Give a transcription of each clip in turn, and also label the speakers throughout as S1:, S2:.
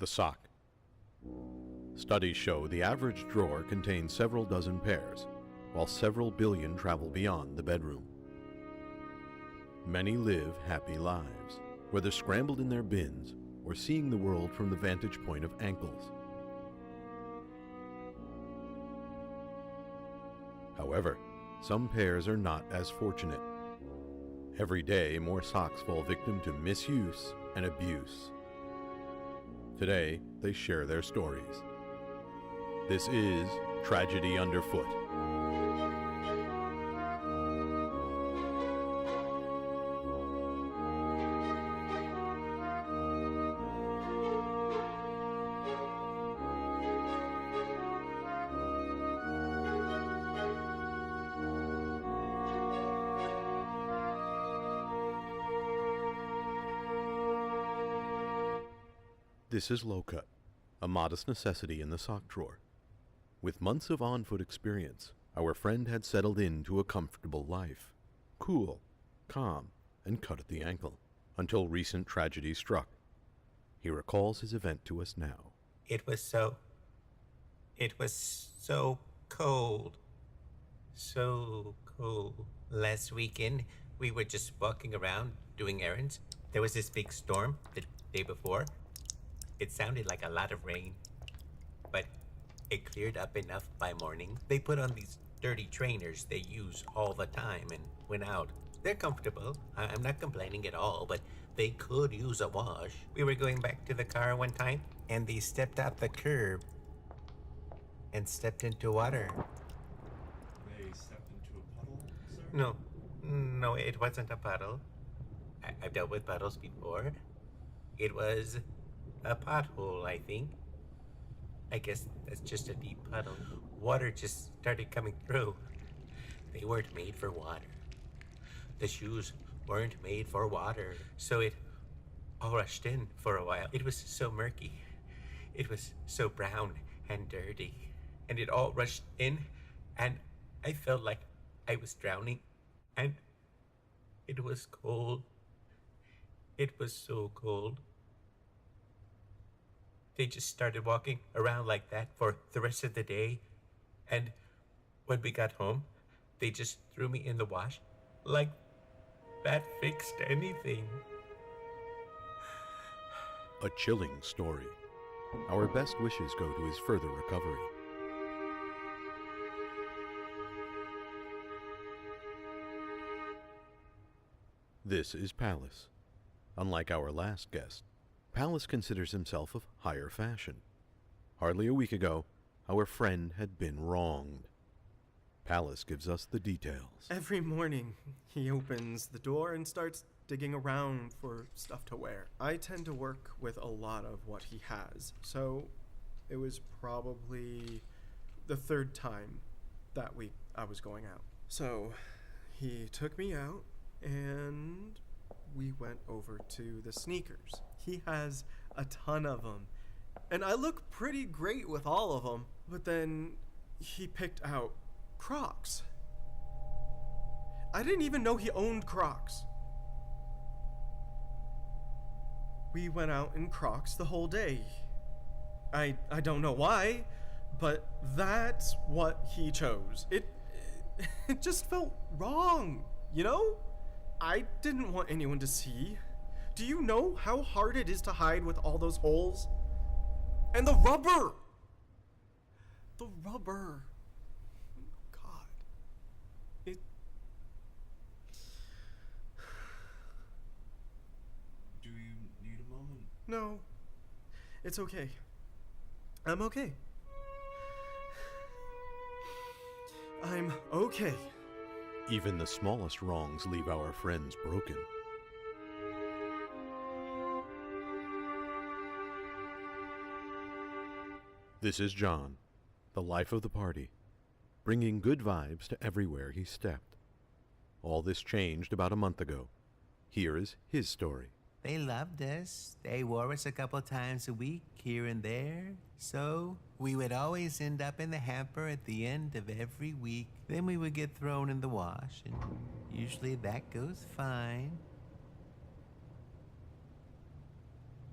S1: The sock. Studies show the average drawer contains several dozen pairs, while several billion travel beyond the bedroom. Many live happy lives, whether scrambled in their bins or seeing the world from the vantage point of ankles. However, some pairs are not as fortunate. Every day, more socks fall victim to misuse and abuse. Today, they share their stories. This is Tragedy Underfoot. This is low cut, a modest necessity in the sock drawer. With months of on-foot experience, our friend had settled into a comfortable life. Cool, calm, and cut at the ankle, until recent tragedy struck. He recalls his event to us now.
S2: It was so cold. So cold. Last weekend, we were just walking around doing errands. There was this big storm the day before. It sounded like a lot of rain, but it cleared up enough by morning. They put on these dirty trainers they use all the time and went out. They're comfortable. I'm not complaining at all, but they could use a wash. We were going back to the car one time, and they stepped off the curb and stepped into water.
S3: They stepped into a puddle, sir?
S2: No, it wasn't a puddle. I've dealt with puddles before. It was a pothole, I think. I guess that's just a deep puddle. Water just started coming through. They weren't made for water. The shoes weren't made for water. So it all rushed in for a while. It was so murky. It was so brown and dirty. And it all rushed in, and I felt like I was drowning. And it was cold. It was so cold. They just started walking around like that for the rest of the day. And when we got home, they just threw me in the wash. Like that fixed anything.
S1: A chilling story. Our best wishes go to his further recovery. This is Palace. Unlike our last guest, Palace considers himself of higher fashion. Hardly a week ago, our friend had been wronged. Palace gives us the details.
S4: Every morning, he opens the door and starts digging around for stuff to wear. I tend to work with a lot of what he has, so it was probably the third time that week I was going out. So he took me out and we went over to the sneakers. He has a ton of them, and I look pretty great with all of them. But then he picked out Crocs. I didn't even know he owned Crocs. We went out in Crocs the whole day. I don't know why, but that's what he chose. It just felt wrong, you know? I didn't want anyone to see. Do you know how hard it is to hide with all those holes? And the rubber! The rubber. God. It...
S3: Do you need a moment?
S4: No. It's okay. I'm okay. I'm okay.
S1: Even the smallest wrongs leave our friends broken. This is John, the life of the party, bringing good vibes to everywhere he stepped. All this changed about a month ago. Here is his story.
S2: They loved us. They wore us a couple times a week here and there. So we would always end up in the hamper at the end of every week. Then we would get thrown in the wash, and usually that goes fine.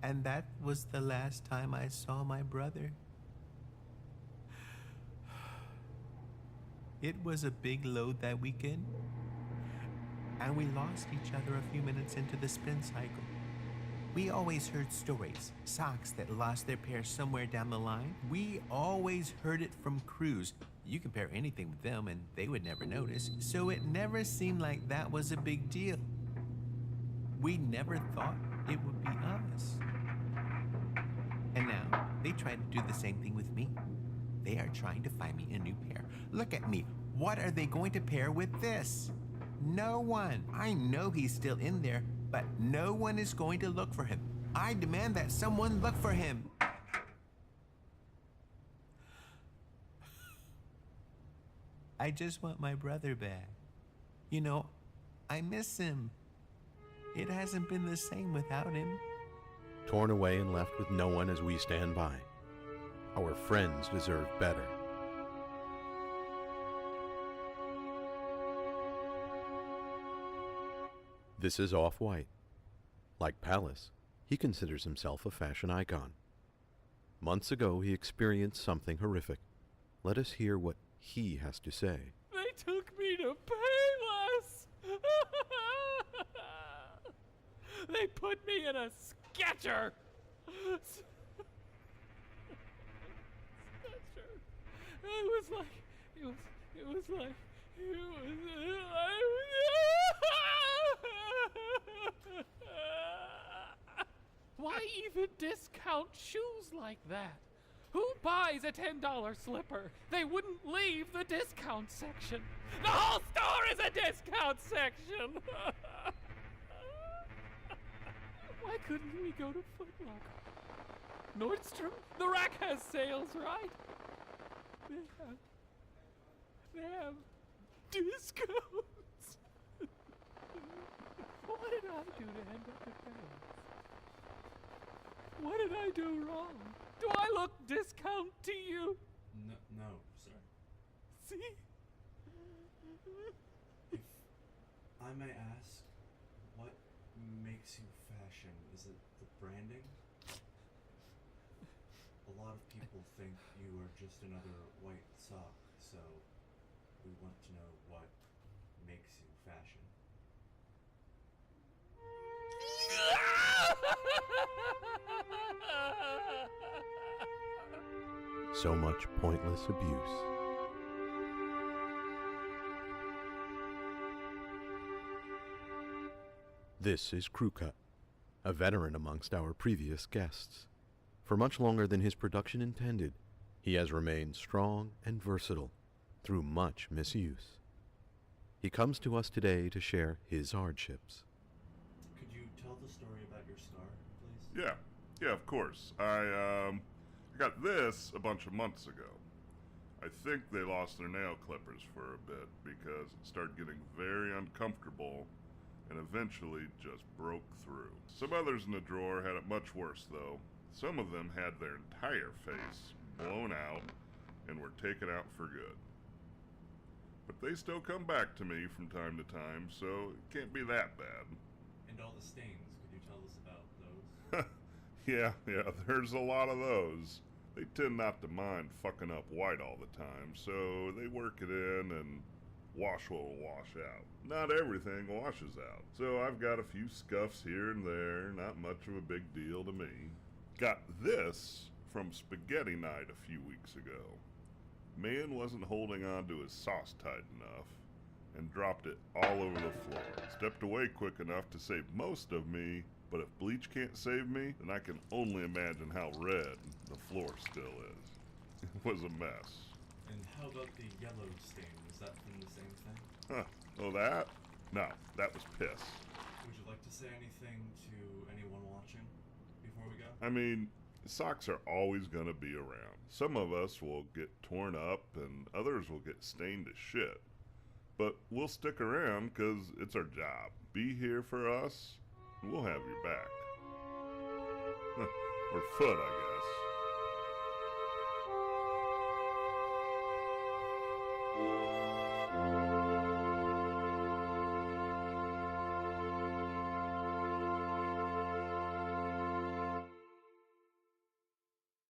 S2: And that was the last time I saw my brother. It was a big load that weekend, and we lost each other a few minutes into the spin cycle. We always heard stories, socks that lost their pair somewhere down the line. We always heard it from crews. You compare anything with them and they would never notice, so it never seemed like that was a big deal. We never thought it would be us. And now, they try to do the same thing with me. They are trying to find me a new pair. Look at me. What are they going to pair with this? No one. I know he's still in there, but no one is going to look for him. I demand that someone look for him. I just want my brother back. You know, I miss him. It hasn't been the same without him.
S1: Torn away and left with no one as we stand by. Our friends deserve better. This is Off-White. Like Palace, he considers himself a fashion icon. Months ago, he experienced something horrific. Let us hear what he has to say.
S5: They took me to Payless! They put me in a sketcher! Sketcher. It was like, why even discount shoes like that? Who buys a $10 slipper? They wouldn't leave the discount section. The whole store is a discount section! Why couldn't we go to Foot Locker? Nordstrom? The Rack has sales, right? They have discounts. What did I do to end up at Payless? What did I do wrong? Do I look discount to you?
S3: No, sir.
S5: See?
S3: If I may ask, what makes you fashion? Is it the branding? A lot of people think you are just another white sock, so we want to know what makes you fashion.
S1: So much pointless abuse. This is Crew Cut, a veteran amongst our previous guests. For much longer than his production intended, he has remained strong and versatile through much misuse. He comes to us today to share his hardships.
S3: Could you tell the story about your scar, please?
S6: Yeah, of course. I got this a bunch of months ago. I think they lost their nail clippers for a bit because it started getting very uncomfortable and eventually just broke through. Some others in the drawer had it much worse though. Some of them had their entire face blown out and were taken out for good. But they still come back to me from time to time, so it can't be that bad.
S3: And all the stains, could you tell us about those?
S6: Yeah, there's a lot of those. They tend not to mind fucking up white all the time, so they work it in and wash what will wash out. Not everything washes out, so I've got a few scuffs here and there, not much of a big deal to me. Got this from Spaghetti Night a few weeks ago. Man wasn't holding on to his sauce tight enough and dropped it all over the floor. Stepped away quick enough to save most of me, but if bleach can't save me, then I can only imagine how red the floor still is. It was a mess.
S3: And how about the yellow stain? Was that from the same thing?
S6: Huh. Oh, that? No, that was piss.
S3: Would you like to say anything to anyone watching before we go?
S6: I mean, socks are always going to be around. Some of us will get torn up and others will get stained to shit. But we'll stick around because it's our job. Be here for us and we'll have your back. Or foot, I guess.